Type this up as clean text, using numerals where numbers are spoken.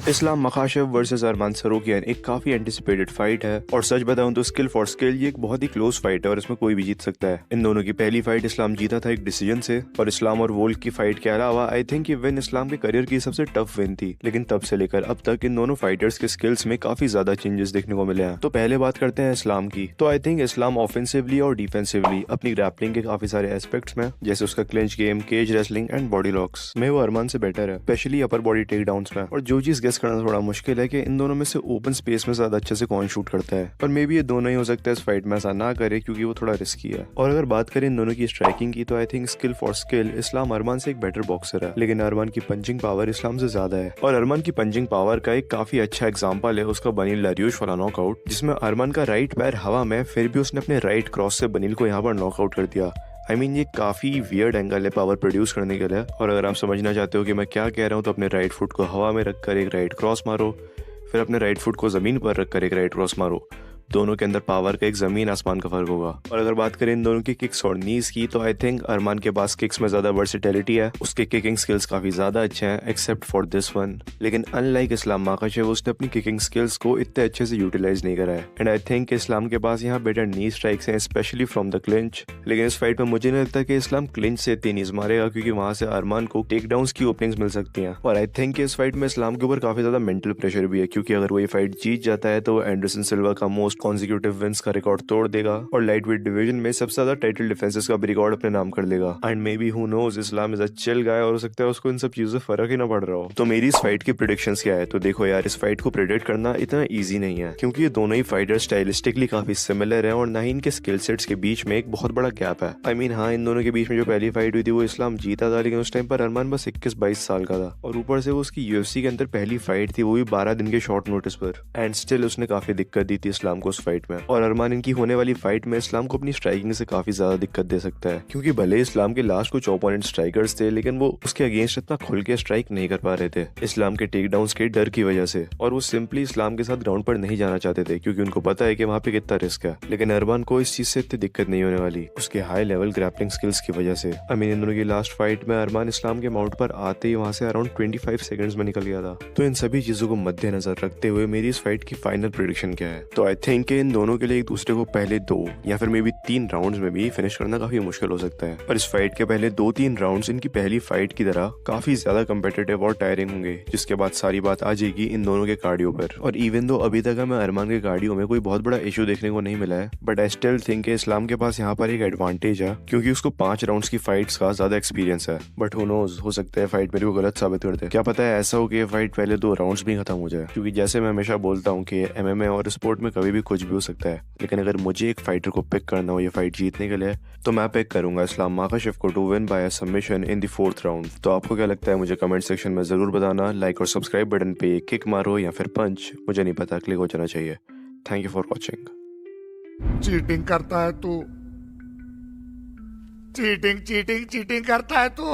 इस्लाम मखाशेव versus अरमान सरोकियान एक काफी anticipated fight है और सच बताऊं तो स्किल फॉर स्किल ये एक बहुत ही क्लोज फाइट है और इसमें कोई भी जीत सकता है। इन दोनों की पहली फाइट इस्लाम जीता था एक डिसीजन से और इस्लाम और वोल्क की फाइट के अलावा आई थिंक ये विन इस्लाम के करियर की सबसे टफ विन थी। लेकिन तब से लेकर अब तक इन दोनों फाइटर्स के स्किल्स में काफी ज्यादा चेंजेस देखने को मिले हैं। तो पहले बात करते हैं इस्लाम की। तो आई थिंक इस्लाम ऑफेंसिवली और डिफेंसिवली अपनी ग्रैपलिंग के काफी सारे एस्पेक्ट्स में, जैसे उसका clinch game, cage wrestling and body locks में वो अरमान से बेटर है, specially upper body take downs में। और जो चीज गेस करना थोड़ा मुश्किल है कि इन दोनों में से ओपन स्पेस में ज्यादा अच्छे से कौन शूट करता है। और मे बी ये दोनों ही हो सकता है इस फाइट में ऐसा ना करे क्योंकि वो थोड़ा रिस्की है। और अगर बात करें इन दोनों की स्ट्राइकिंग की तो I think skill for skill Islam Arman से एक बेटर बॉक्सर है, लेकिन अरमान की पंचिंग पावर इस्लाम से ज्यादा है। और अरमान की पंचिंग पावर का एक काफी अच्छा एग्जाम्पल है उसका बनील लारियूश वाला नॉकआउट, जिसमें अरमान का राइट पैर हवा में फिर भी उसने अपने राइट क्रॉस से बनील को यहाँ पर नॉकआउट कर दिया। आई मीन ये काफी वियर्ड एंगल है पावर प्रोड्यूस करने के लिए। और अगर आप समझना चाहते हो कि मैं क्या कह रहा हूँ तो अपने राइट फुट को हवा में रखकर एक राइट क्रॉस मारो, फिर अपने राइट फुट को जमीन पर रखकर एक राइट क्रॉस मारो। दोनों के अंदर पावर का एक जमीन आसमान का फर्क होगा। और अगर बात करें इन दोनों की किक्स और नीज की तो आई थिंक अरमान के पास किक्स में ज्यादा वर्सेटिलिटी है, उसके किकिंग स्किल्स काफी ज्यादा अच्छे हैं एक्सेप्ट फॉर दिस वन। लेकिन अनलाइक इस्लाम माकाशेव उसने अपनी किकिंग स्किल्स को इतने अच्छे से यूटिलाइज नहीं करा है। एंड आई थिंक इस्लाम के पास यहाँ बेटर नी स्ट्राइक्स हैं स्पेशली फ्रॉम द क्लिंच। लेकिन इस फाइट में मुझे नहीं लगता कि इस्लाम क्लिंच से इतनी नीज मारेगा क्योंकि वहां से अरमान को टेक डाउन्स की ओपनिंग्स मिल सकती हैं। और आई थिंक इस फाइट में इस्लाम के ऊपर काफी ज्यादा मेंटल प्रेशर भी है क्योंकि अगर वो ये फाइट जीत जाता है तो एंडरसन सिल्वा का मोस्ट कॉन्सिक्यूटिव विंस का रिकॉर्ड तोड़ देगा और लाइट वेट डिवीजन में सबसे ज्यादा टाइटल डिफेंसेस का भी रिकॉर्ड अपने नाम कर लेगा। And may be who knows Islam is a chill guy और हो सकता है उसको इन सब चीजों से फर्क ही ना पड़ रहा हो। तो मेरी इस फाइट की प्रेडिक्शंस क्या है? तो देखो यार, इस फाइट को प्रेडिक्ट करना इतना इजी नहीं है क्योंकि ये दोनों ही फाइटर्स स्टाइलिस्टिकली काफी सिमिलर है और ना ही इनके स्किल सेट्स के बीच में एक बहुत बड़ा गैप है। आई मीन हाँ, इन दोनों के बीच में जो पहली फाइट हुई थी वो इस्लाम जीता था, लेकिन उस टाइम पर अरमान बस 21-22 साल का था और ऊपर से वो उसकी यूएफसी के अंदर पहली फाइट थी, वो भी 12 दिन के शॉर्ट नोटिस पर। एंड स्टिल उसने काफी दिक्कत दी थी इस्लाम को उस फाइट में। और अरमान इनकी होने वाली फाइट में इस्लाम को अपनी स्ट्राइकिंग से काफी ज्यादा दिक्कत दे सकता है क्योंकि भले इस्लाम के लास्ट कुछ ओपोनेंट स्ट्राइकर्स थे लेकिन वो उसके अगेंस्ट इतना खुल के स्ट्राइक नहीं कर पा रहे थे इस्लाम के टेक डाउन्स के डर की वजह से। और वो सिंपली इस्लाम के साथ ग्राउंड पर नहीं जाना चाहते थे क्योंकि उनको पता है कि वहाँ पे कितना रिस्क है। लेकिन अरमान को इस चीज से इतनी दिक्कत नहीं होने वाली उसके हाई लेवल ग्रैपलिंग स्किल्स की वजह से। आई मीन इन दोनों की लास्ट फाइट में अरमान इस्लाम के माउंट पर आते ही वहां से अराउंड 25 सेकंड्स में निकल गया था। तो इन सभी चीजों को मद्देनजर रखते हुए मेरी इस फाइट की फाइनल प्रेडिक्शन क्या है? तो आई थिंक इन दोनों के लिए एक दूसरे को पहले 2 या फिर मे बी 3 राउंड्स में भी फिनिश करना काफी मुश्किल हो सकता है। और इस फाइट के पहले 2-3 राउंड्स इनकी पहली फाइट की तरह काफी ज्यादा कम्पिटिटिव और टायरिंग होंगे, जिसके बाद सारी बात आ जाएगी इन दोनों के कार्डियो पर। और इवन दो अभी तक हमें अरमान के कार्डियो में कोई बहुत बड़ा इशू देखने को नहीं मिला है, बट आई स्टिल थिंक इस्लाम के पास यहाँ पर एक एडवांटेज है क्योंकि उसको 5 राउंड्स की फाइट्स का ज्यादा एक्सपीरियंस है। बट हु नोज, हो सकता है फाइट मेरे को गलत साबित कर दे। क्या पता है ऐसा हो कि फाइट पहले 2 राउंड्स भी खत्म हो जाए, क्योंकि जैसे मैं हमेशा बोलता हूँ कि एमएमए और स्पोर्ट में कभी भी कुछ भी हो सकता है। लेकिन अगर मुझे एक फाइटर को पिक करना हो ये फाइट जीतने के लिए तो मैं पिक करूंगा इस्लाम माकाशेव को to win by submission in the 4th round. तो आपको क्या लगता है मुझे कमेंट सेक्शन में जरूर बताना। लाइक और सब्सक्राइब बटन पे किक मारो या फिर पंच, मुझे नहीं पता, क्लिक हो जाना चाहिए। Thank you for watching. Cheating करता है तू, चीटिंग चीटिंग चीटिंग करता है तू।